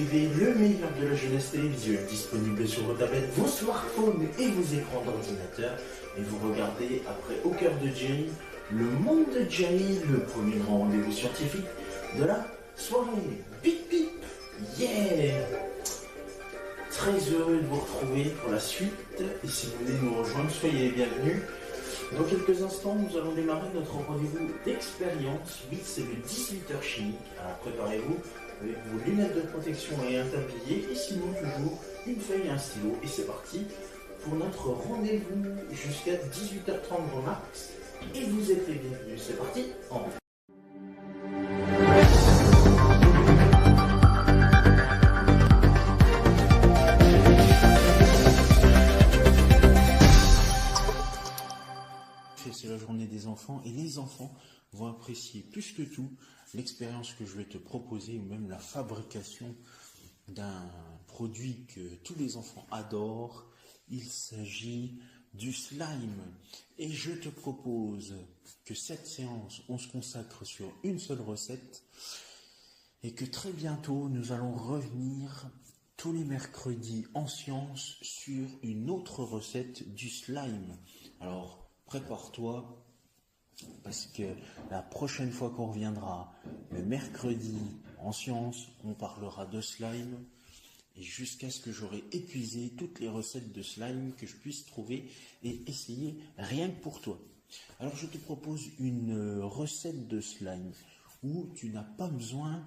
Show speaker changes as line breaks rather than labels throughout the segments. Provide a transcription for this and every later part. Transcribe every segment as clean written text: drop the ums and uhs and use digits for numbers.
TV, le meilleur de la jeunesse télévisuelle, disponible sur vos tablettes, vos smartphones et vos écrans d'ordinateur. Et vous regardez, après Au cœur de Jerry, le monde de Jerry, le premier grand rendez-vous scientifique de la soirée. Bip bip, yeah! Très heureux de vous retrouver pour la suite. Et si vous voulez nous rejoindre, soyez les bienvenus. Dans quelques instants, nous allons démarrer notre rendez-vous d'expérience. Oui, c'est le 18h chimique. Alors préparez-vous avec vos lunettes de protection et un tablier. Et sinon, toujours une feuille et un stylo. Et c'est parti pour notre rendez-vous jusqu'à 18h30 grand max. Et vous êtes les bienvenus. C'est parti, en route. C'est la journée des enfants et les enfants vont apprécier plus que tout l'expérience que je vais te proposer ou même la fabrication d'un produit que tous les enfants adorent. Il s'agit du slime et je te propose que cette séance, on se consacre sur une seule recette et que très bientôt nous allons revenir tous les mercredis en sciences sur une autre recette du slime. Alors prépare-toi, parce que la prochaine fois qu'on reviendra, le mercredi en sciences, on parlera de slime, et jusqu'à ce que j'aurai épuisé toutes les recettes de slime que je puisse trouver et essayer rien que pour toi. Alors je te propose une recette de slime où tu n'as pas besoin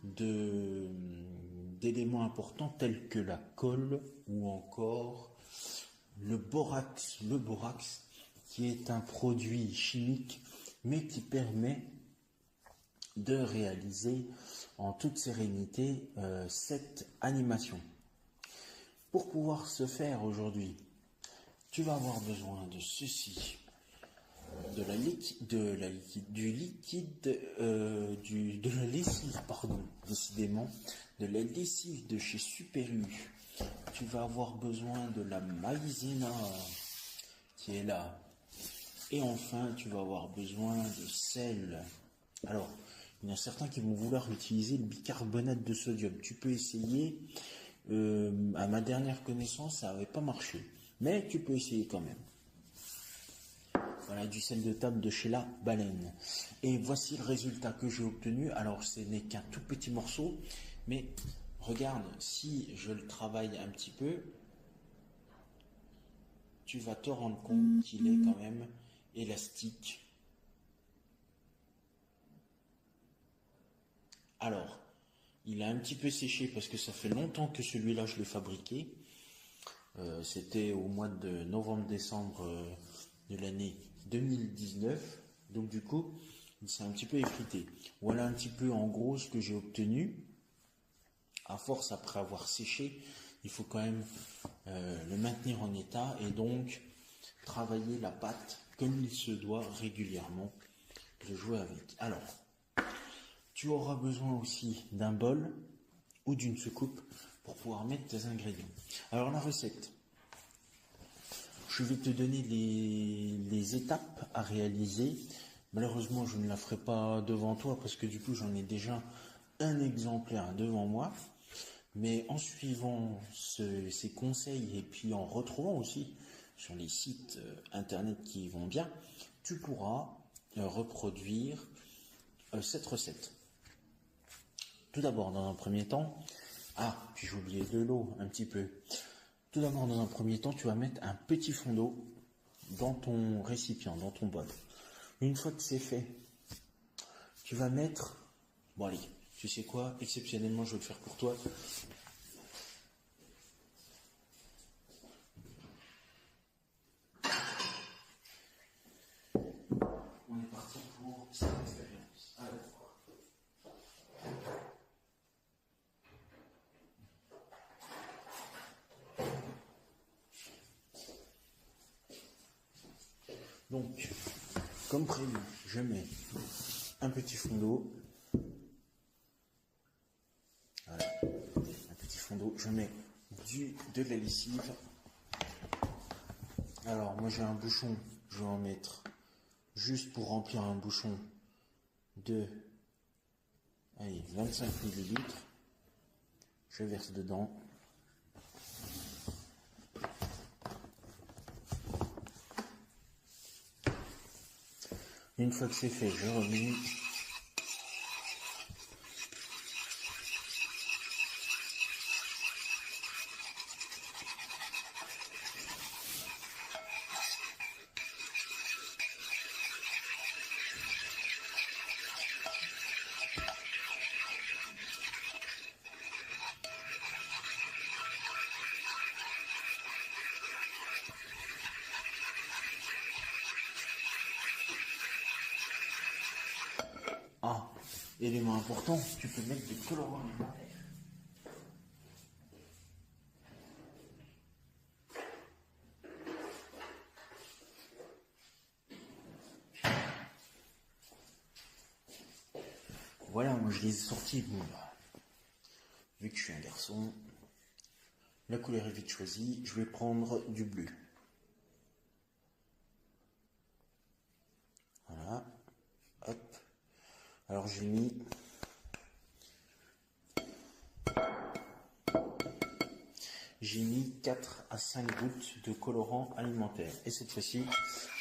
d'éléments importants tels que la colle ou encore le borax. Le borax, qui est un produit chimique, mais qui permet de réaliser en toute sérénité cette animation. Pour pouvoir ce faire aujourd'hui, tu vas avoir besoin de ceci, de la lessive, décidément, de la lessive de chez Super U. Tu vas avoir besoin de la maïzena, qui est là. Et enfin, tu vas avoir besoin de sel. Alors, il y en a certains qui vont vouloir utiliser le bicarbonate de sodium. Tu peux essayer. À ma dernière connaissance, ça n'avait pas marché. Mais tu peux essayer quand même. Voilà, du sel de table de chez La Baleine. Et voici le résultat que j'ai obtenu. Alors, ce n'est qu'un tout petit morceau. Mais regarde, si je le travaille un petit peu, tu vas te rendre compte qu'il est quand même élastique. Alors, il a un petit peu séché parce que ça fait longtemps que celui-là je l'ai fabriqué. C'était au mois de novembre-décembre de l'année 2019. Donc du coup, il s'est un petit peu effrité. Voilà un petit peu en gros ce que j'ai obtenu. À force, après avoir séché, il faut quand même le maintenir en état et donc travailler la pâte comme il se doit régulièrement de jouer avec. Alors, tu auras besoin aussi d'un bol ou d'une soucoupe pour pouvoir mettre tes ingrédients. Alors la recette, je vais te donner les étapes à réaliser. Malheureusement, je ne la ferai pas devant toi parce que du coup, j'en ai déjà un exemplaire devant moi. Mais en suivant ces conseils et puis en retrouvant aussi sur les sites internet qui vont bien, tu pourras reproduire cette recette. Tout d'abord, dans un premier temps, puis j'ai oublié de l'eau un petit peu. Tout d'abord, dans un premier temps, tu vas mettre un petit fond d'eau dans ton récipient, dans ton bol. Une fois que c'est fait, tu vas mettre... Bon allez, tu sais quoi, exceptionnellement, je vais le faire pour toi. On est parti pour cette expérience. Alors, donc, comme prévu, je mets un petit fond d'eau. Voilà, un petit fond d'eau. Je mets de la lessive. Alors, moi j'ai un bouchon, je vais en mettre juste pour remplir un bouchon de 25 ml. je verse dedans. Une fois que c'est fait, je remue. Ah, élément important, tu peux mettre des colorants alimentaires. Voilà, moi je les ai sortis. Bon, bah, vu que je suis un garçon, la couleur est vite choisie. Je vais prendre du bleu. Voilà. Hop. Alors j'ai mis 4 à 5 gouttes de colorant alimentaire. Et cette fois-ci,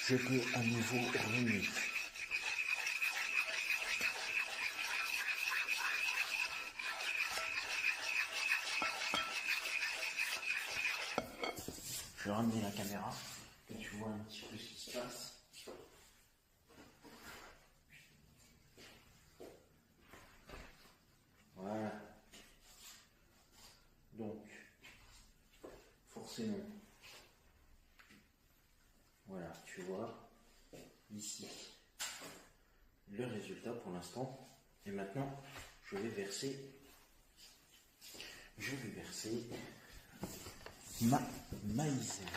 je peux à nouveau remuer. Je vais ramener la caméra, que tu vois un petit peu ce qui se passe. Voilà. Donc, forcément, voilà, tu vois, ici, le résultat pour l'instant. Et maintenant, je vais verser ma maïzena.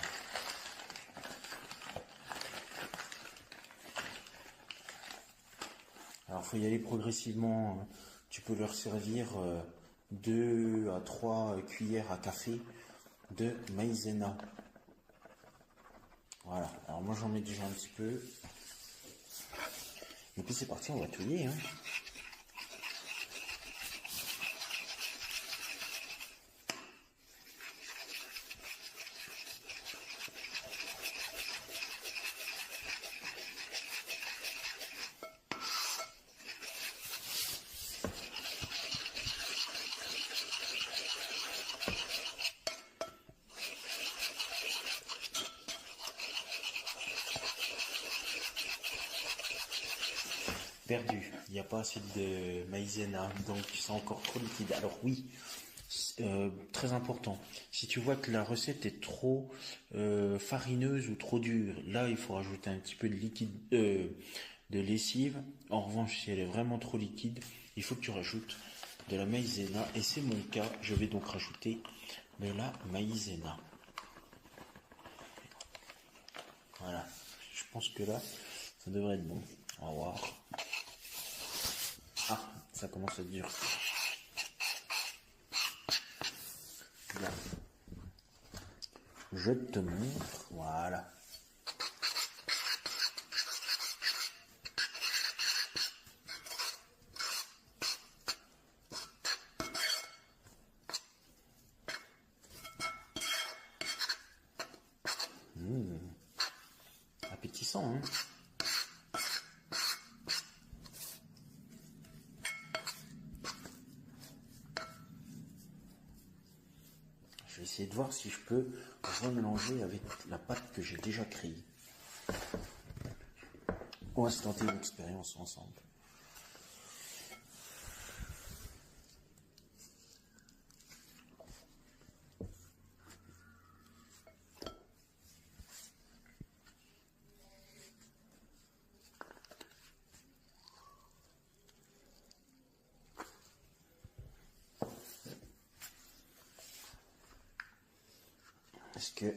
Alors, il faut y aller progressivement. Tu peux leur servir 2 à 3 cuillères à café de maïzena. Voilà. Alors, moi, j'en mets déjà un petit peu. Et puis, c'est parti, on va touiller. Hein. Perdu, il n'y a pas assez de maïzena, donc c'est encore trop liquide. Alors oui, très important, si tu vois que la recette est trop farineuse ou trop dure, là il faut rajouter un petit peu de liquide de lessive. En revanche, si elle est vraiment trop liquide, il faut que tu rajoutes de la maïzena, et c'est mon cas, je vais donc rajouter de la maïzena. Voilà, je pense que là, ça devrait être bon. On va voir. Ah, ça commence à être dur. Là. Je te montre. Voilà. Appétissant, hein? Je vais essayer de voir si je peux remélanger avec la pâte que j'ai déjà créée. On va se tenter une expérience ensemble. Parce que,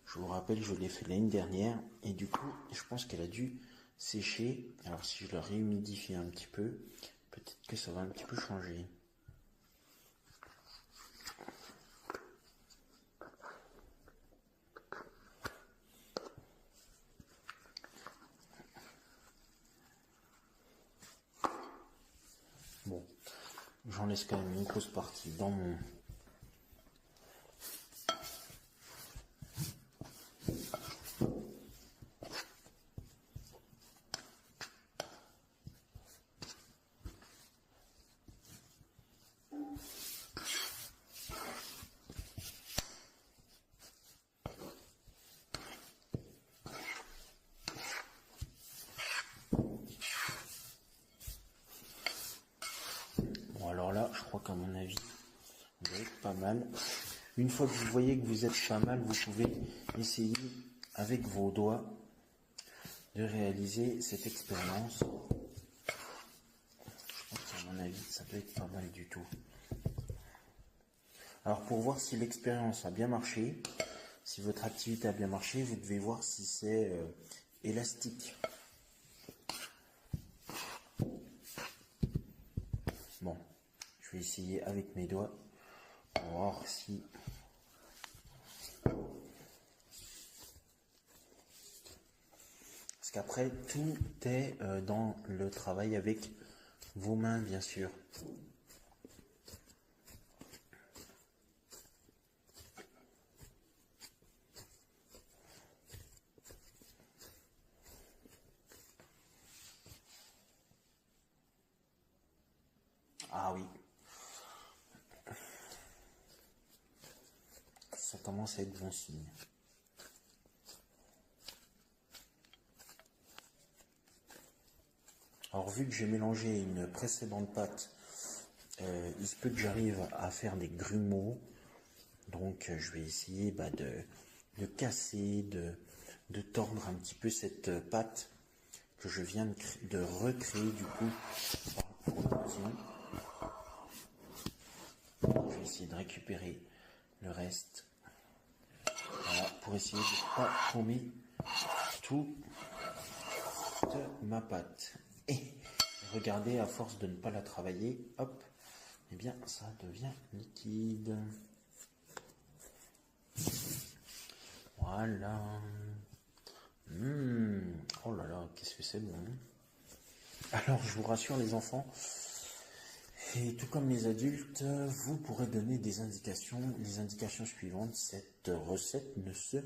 je vous rappelle, je l'ai fait l'année dernière, et du coup, je pense qu'elle a dû sécher. Alors si je la réhumidifie un petit peu, peut-être que ça va un petit peu changer. j'en laisse quand même une grosse partie dans mon... Bon, alors là, je crois qu'à mon avis, vous allez être pas mal. Une fois que vous voyez que vous êtes pas mal, vous pouvez essayer avec vos doigts de réaliser cette expérience. Je pense qu'à mon avis, ça doit être pas mal du tout. Alors pour voir si l'expérience a bien marché, si votre activité a bien marché, vous devez voir si c'est élastique. Bon, je vais essayer avec mes doigts pour voir si... Parce qu'après, tout est dans le travail avec vos mains, bien sûr. Ah oui. Ça commence à être bon signe. Alors vu que j'ai mélangé une précédente pâte, il se peut que j'arrive à faire des grumeaux. Donc je vais essayer de casser, de tordre un petit peu cette pâte que je viens de recréer du coup par l'occasion. Je vais essayer de récupérer le reste. Voilà, pour essayer de ne pas tomber toute ma pâte. Et regardez, à force de ne pas la travailler, hop, eh bien ça devient liquide. Voilà. Oh là là, qu'est-ce que c'est bon. Alors, je vous rassure les enfants, et tout comme les adultes, vous pourrez donner des indications. Les indications suivantes, cette recette ne se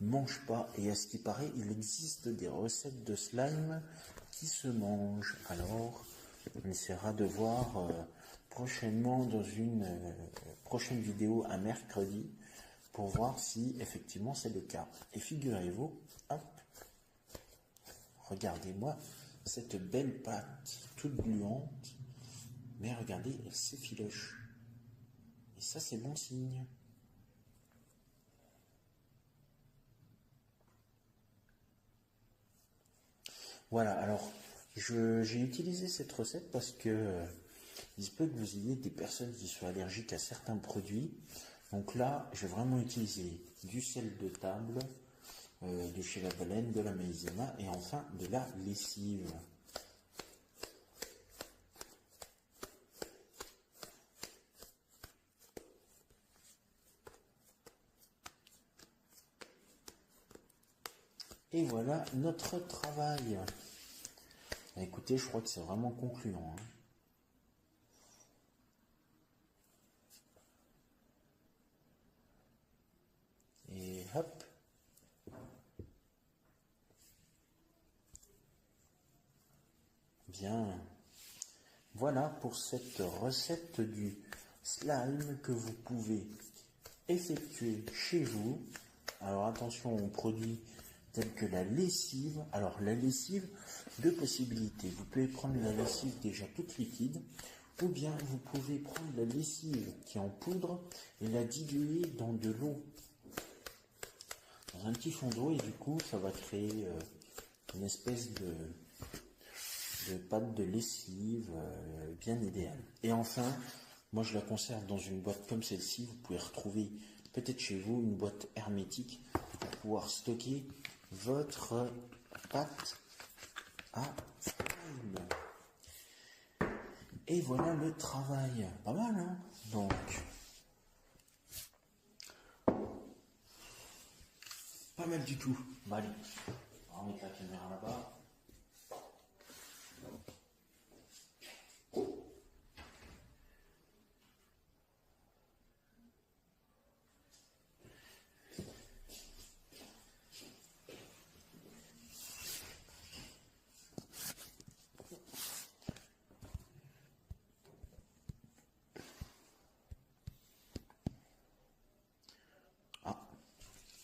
mange pas. Et à ce qui paraît, il existe des recettes de slime qui se mangent. Alors, on essaiera de voir prochainement dans une prochaine vidéo un mercredi pour voir si effectivement c'est le cas. Et figurez-vous, hop, regardez-moi cette belle pâte toute gluante, mais regardez, elle s'effiloche. Et ça, c'est bon signe. Voilà, alors, j'ai utilisé cette recette parce que il se peut que vous ayez des personnes qui soient allergiques à certains produits. Donc là, j'ai vraiment utilisé du sel de table, de chez La Baleine, de la maïzena et enfin de la lessive. Et voilà notre travail. Écoutez, je crois que c'est vraiment concluant. Et hop. Bien. Voilà pour cette recette du slime que vous pouvez effectuer chez vous. Alors attention aux produits tels que la lessive. Alors la lessive, deux possibilités. Vous pouvez prendre la lessive déjà toute liquide, ou bien vous pouvez prendre la lessive qui est en poudre et la diluer dans de l'eau, dans un petit fond d'eau, et du coup ça va créer une espèce de pâte de lessive bien idéale. Et enfin, moi je la conserve dans une boîte comme celle-ci. Vous pouvez retrouver peut-être chez vous une boîte hermétique pour pouvoir stocker votre pâte à slime. Et voilà le travail. Pas mal, hein? Donc, pas mal du tout. Bon, allez, on va mettre la caméra là-bas.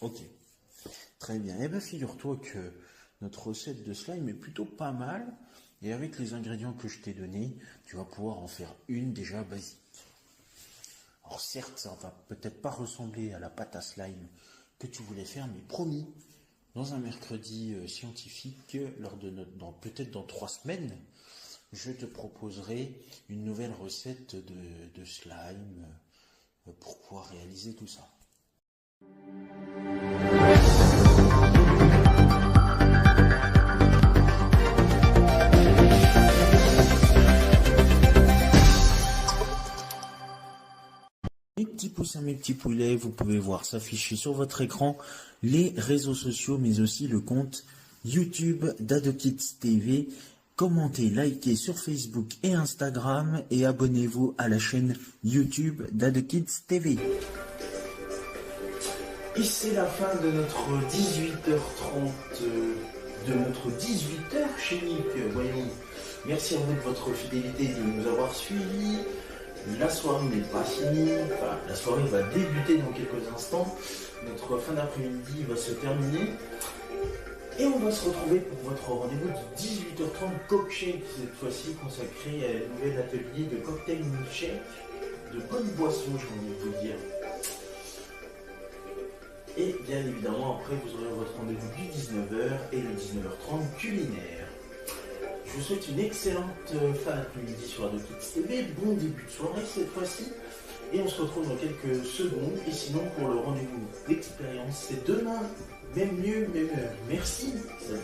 Ok, très bien. Eh bien, figure-toi que notre recette de slime est plutôt pas mal. Et avec les ingrédients que je t'ai donnés, tu vas pouvoir en faire une déjà basique. Alors certes, ça va peut-être pas ressembler à la pâte à slime que tu voulais faire, mais promis, dans un mercredi scientifique, peut-être dans 3 semaines, je te proposerai une nouvelle recette de slime pour pouvoir réaliser tout ça. Mes petits poussins, mes petits poulets, vous pouvez voir s'afficher sur votre écran les réseaux sociaux, mais aussi le compte YouTube d'AdoKids TV. Commentez, likez sur Facebook et Instagram et abonnez-vous à la chaîne YouTube d'AdoKids TV. Et c'est la fin de notre 18h30, de notre 18h chimique, voyons. Merci à vous de votre fidélité, de nous avoir suivis. La soirée n'est pas finie, enfin la soirée va débuter dans quelques instants. Notre fin d'après-midi va se terminer. Et on va se retrouver pour votre rendez-vous de 18h30 Cockshake, cette fois-ci consacré à un nouvel atelier de cocktail milkshake, de bonnes boissons, j'ai envie de vous dire. Et bien évidemment, après, vous aurez votre rendez-vous du 19h et le 19h30 culinaire. Je vous souhaite une excellente fin d'après-midi sur AdoKids TV, bon début de soirée cette fois-ci, et on se retrouve dans quelques secondes, et sinon pour le rendez-vous d'expérience, c'est demain, même mieux, même heure. Merci, salut.